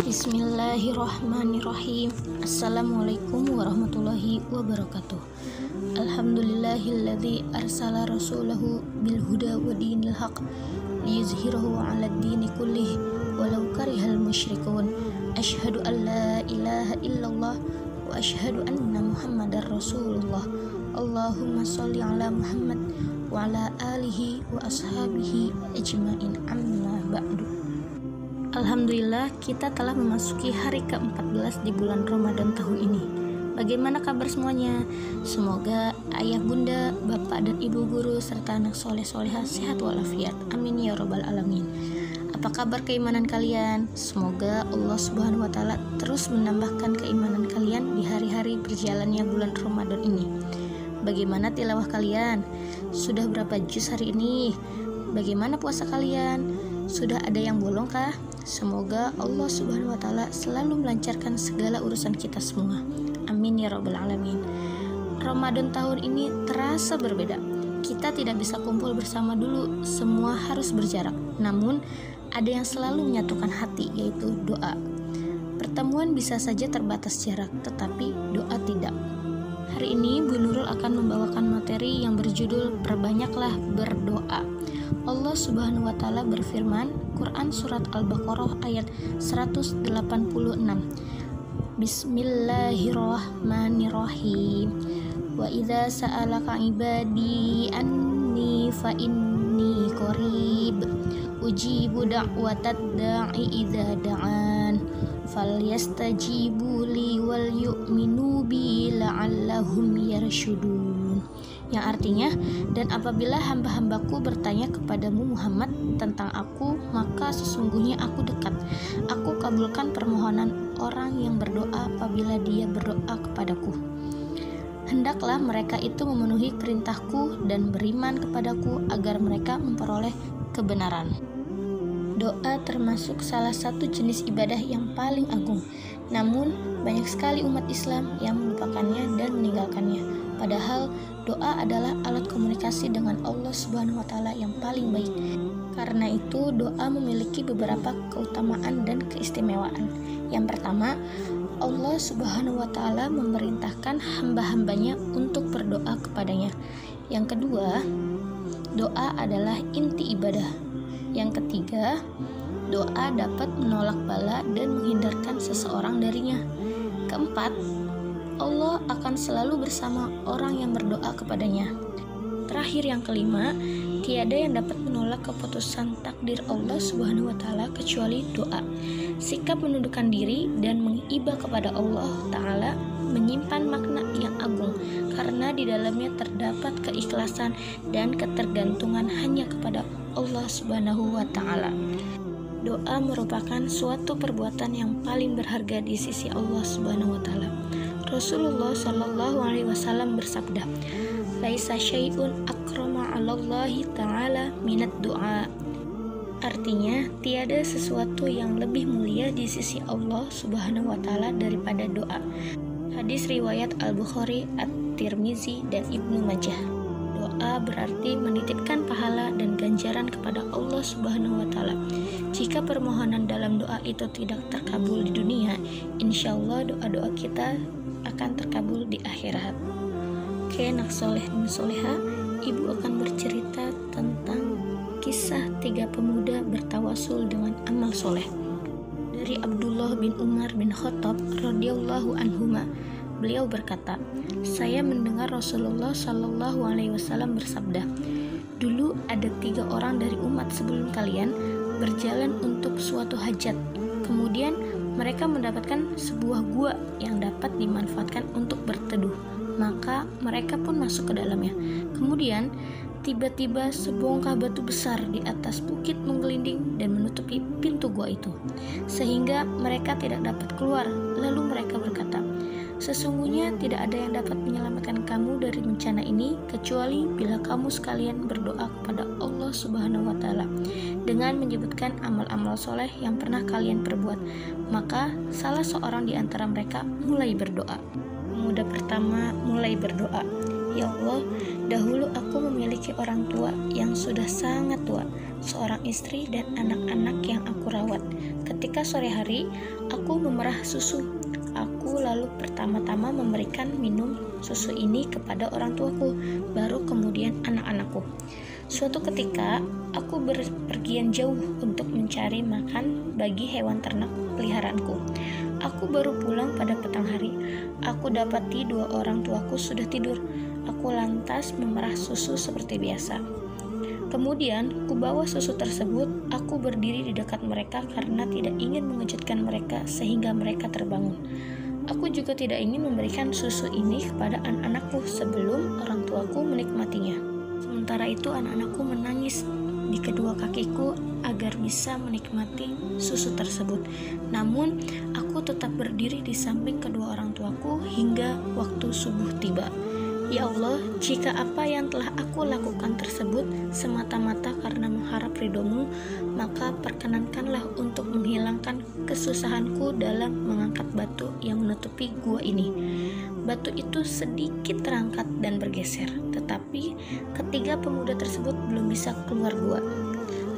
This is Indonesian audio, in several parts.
Bismillahirrahmanirrahim. Assalamualaikum warahmatullahi wabarakatuh. Alhamdulillahilladzi arsala rasulahu bilhuda wa dinil haq liyuzhirahu 'alad dini kullih walau karihal musyrikun. Asyhadu an la ilaha illallah wa asyhadu anna muhammadar rasulullah. Allahumma sholli ala Muhammad wa ala alihi wa ashabihi ajmain, amma ba'du. Alhamdulillah, kita telah memasuki hari ke-14 di bulan Ramadan tahun ini. Bagaimana kabar semuanya? Semoga ayah, bunda, bapak dan ibu guru serta anak soleh-soleha sehat walafiat. Amin ya rabbal alamin. Apa kabar keimanan kalian? Semoga Allah Subhanahu wa taala terus menambahkan keimanan kalian di hari-hari berjalannya bulan Ramadan ini. Bagaimana tilawah kalian? Sudah berapa juz hari ini? Bagaimana puasa kalian? Sudah ada yang bolong kah? Semoga Allah Subhanahu wa taala selalu melancarkan segala urusan kita semua. Amin ya rabbal alamin. Ramadan tahun ini terasa berbeda. Kita tidak bisa kumpul bersama dulu, semua harus berjarak. Namun ada yang selalu menyatukan hati, yaitu doa. Pertemuan bisa saja terbatas jarak, tetapi doa tidak. Hari ini Bu Nurul akan membawakan materi yang berjudul Perbanyaklah Berdoa. Allah Subhanahu wa taala berfirman, Quran surat Al-Baqarah ayat 186. Bismillahirrahmanirrahim. Wa idza sa'alaka ibadi anni fa inni qarib ujibu da'watad da'i idza da'an falyastajibu li wal yu'minu bi la'allahum yarshudun. Yang artinya, dan apabila hamba-hambaku bertanya kepadamu Muhammad tentang aku, maka sesungguhnya aku dekat. Aku kabulkan permohonan orang yang berdoa apabila dia berdoa kepadaku. Hendaklah mereka itu memenuhi perintahku dan beriman kepadaku agar mereka memperoleh kebenaran. Doa termasuk salah satu jenis ibadah yang paling agung. Namun, banyak sekali umat Islam yang melupakannya dan meninggalkannya. Padahal, doa adalah alat komunikasi dengan Allah Subhanahu wa taala yang paling baik. Karena itu, doa memiliki beberapa keutamaan dan keistimewaan. Yang pertama, Allah Subhanahu wa taala memerintahkan hamba-hambanya untuk berdoa kepadanya. Yang kedua, doa adalah inti ibadah. Yang ketiga, doa dapat menolak bala dan menghindarkan seseorang darinya. Keempat, Allah akan selalu bersama orang yang berdoa kepadanya. Terakhir, yang kelima, tiada yang dapat menolak keputusan takdir Allah Subhanahu wa taala kecuali doa. Sikap menundukkan diri dan mengibah kepada Allah taala menyimpan makna yang agung karena di dalamnya terdapat keikhlasan dan ketergantungan hanya kepada Allah Subhanahu wa taala. Doa merupakan suatu perbuatan yang paling berharga di sisi Allah Subhanahu wa taala. Rasulullah sallallahu alaihi wasallam bersabda, "Laisa syai'un akrama 'alallahi ta'ala minad du'a." Artinya, tiada sesuatu yang lebih mulia di sisi Allah Subhanahu wa taala daripada doa. Hadis riwayat Al-Bukhari, At-Tirmizi dan Ibnu Majah. Doa berarti menitipkan pahala dan ganjaran kepada Allah Subhanahu wa taala. Jika permohonan dalam doa itu tidak terkabul di dunia, insyaallah doa-doa kita akan terkabul di akhirat. Oke, anak soleh dan soleha, ibu akan bercerita tentang kisah 3 pemuda bertawasul dengan amal soleh. Dari Abdullah bin Umar bin Khattab radhiyallahu anhuma, beliau berkata, saya mendengar Rasulullah sallallahu alaihi wasallam bersabda, dulu ada 3 orang dari umat sebelum kalian berjalan untuk suatu hajat. Kemudian mereka mendapatkan sebuah gua yang dapat dimanfaatkan untuk berteduh. Maka mereka pun masuk ke dalamnya. Kemudian tiba-tiba sebongkah batu besar di atas bukit menggelinding dan menutupi pintu gua itu, sehingga mereka tidak dapat keluar. Lalu mereka berkata, sesungguhnya tidak ada yang dapat menyelamatkan kamu dari bencana ini kecuali bila kamu sekalian berdoa kepada Allah Subhanahu wa taala dengan menyebutkan amal-amal soleh yang pernah kalian perbuat. Maka salah seorang di antara mereka mulai berdoa. Pemuda pertama mulai berdoa, Ya Allah, dahulu aku memiliki orang tua yang sudah sangat tua, seorang istri dan anak-anak yang aku rawat. Ketika sore hari, aku memerah susu. Aku lalu pertama-tama memberikan minum susu ini kepada orang tuaku, baru kemudian anak-anakku. Suatu ketika, aku berpergian jauh untuk mencari makan bagi hewan ternak peliharaanku. Aku baru pulang pada petang hari. Aku dapati dua orang tuaku sudah tidur. Aku lantas memerah susu seperti biasa. Kemudian, kubawa susu tersebut. Aku berdiri di dekat mereka karena tidak ingin mengejutkan mereka sehingga mereka terbangun. Aku juga tidak ingin memberikan susu ini kepada anak-anakku sebelum orang tuaku menikmatinya. Sementara itu, anak-anakku menangis di kedua kakiku agar bisa menikmati susu tersebut. Namun, aku tetap berdiri di samping kedua orang tuaku hingga waktu subuh tiba. Ya Allah, jika apa yang telah aku lakukan tersebut semata-mata karena mengharap ridho-Mu, maka perkenankanlah untuk menghilangkan kesusahanku dalam mengangkat batu yang menutupi gua ini. Batu itu sedikit terangkat dan bergeser, tetapi ketiga pemuda tersebut belum bisa keluar gua.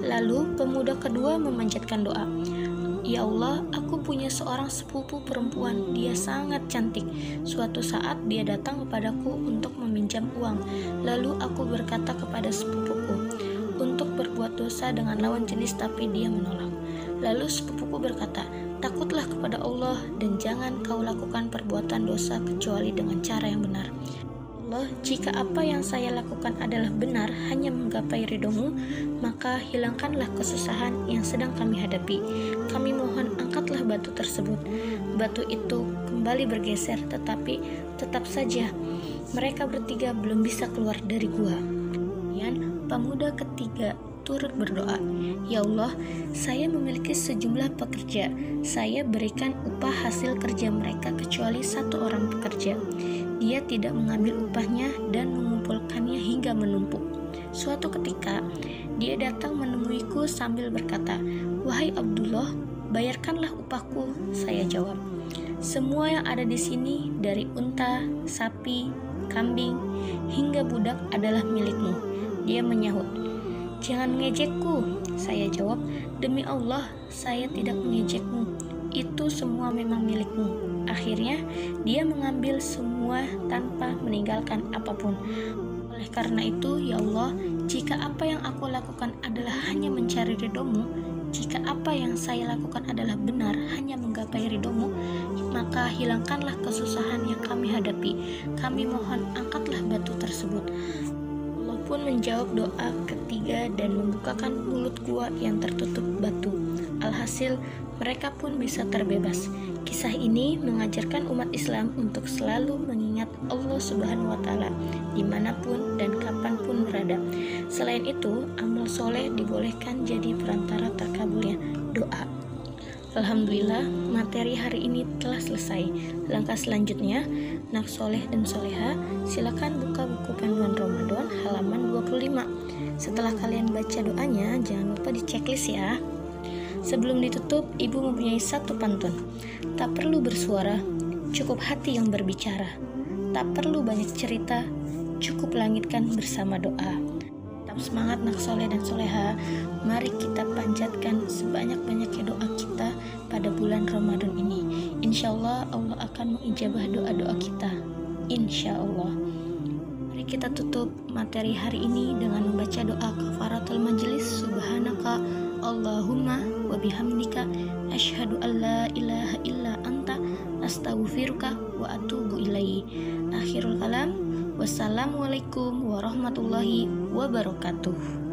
Lalu pemuda kedua memanjatkan doa. Ya Allah, aku punya seorang sepupu perempuan, dia sangat cantik. Suatu saat dia datang kepadaku untuk meminjam uang. Lalu aku berkata kepada sepupuku untuk berbuat dosa dengan lawan jenis, tapi dia menolak. Lalu sepupuku berkata, takutlah kepada Allah dan jangan kau lakukan perbuatan dosa kecuali dengan cara yang benar. Allah, jika apa yang saya lakukan adalah benar hanya menggapai ridho-Mu, maka hilangkanlah kesusahan yang sedang kami hadapi. Kami mohon angkatlah batu tersebut. Batu itu kembali bergeser, tetapi tetap saja mereka bertiga belum bisa keluar dari gua. Kemudian pemuda ketiga turut berdoa, Ya Allah, saya memiliki sejumlah pekerja. Saya berikan upah hasil kerja mereka kecuali satu orang pekerja. Dia tidak mengambil upahnya dan mengumpulkannya hingga menumpuk. Suatu ketika, dia datang menemuiku sambil berkata, Wahai Abdullah, bayarkanlah upahku. Saya jawab, semua yang ada di sini, dari unta, sapi, kambing, hingga budak adalah milikmu. Dia menyahut, jangan mengejekku. Saya jawab, demi Allah, saya tidak mengejekmu. Itu semua memang milikmu. Akhirnya, dia mengambil semua tanpa meninggalkan apapun. Oleh karena itu, ya Allah, jika apa yang aku lakukan adalah hanya mencari ridho-Mu, jika apa yang saya lakukan adalah benar hanya menggapai ridho-Mu, maka hilangkanlah kesusahan yang kami hadapi. Kami mohon angkatlah batu tersebut. Allah pun menjawab doa ketiga dan membukakan mulut gua yang tertutup batu. Alhasil, mereka pun bisa terbebas. Kisah ini mengajarkan umat Islam untuk selalu mengingat Allah Subhanahu wa Ta'ala dimanapun dan kapanpun berada. Selain itu, amal soleh dibolehkan jadi perantara terkabulnya doa. Alhamdulillah, materi hari ini telah selesai. Langkah selanjutnya, nak soleh dan soleha, silakan buka buku panduan Ramadan halaman 25. Setelah kalian baca doanya, jangan lupa di checklist ya. Sebelum ditutup, ibu mempunyai satu pantun. Tak perlu bersuara, cukup hati yang berbicara. Tak perlu banyak cerita, cukup langitkan bersama doa. Tetap semangat nak soleh dan soleha. Mari kita panjatkan sebanyak-banyaknya doa kita pada bulan Ramadan ini. Insya Allah, Allah akan mengijabah doa-doa kita. Insya Allah. Mari kita tutup materi hari ini dengan membaca doa kafaratul majelis. Subhanaka Allahumma wa bihamdika asyhadu an la ilaha illa anta astaghfiruka wa atubu ilaihi. Akhirul kalam. Wassalamualaikum warahmatullahi wabarakatuh.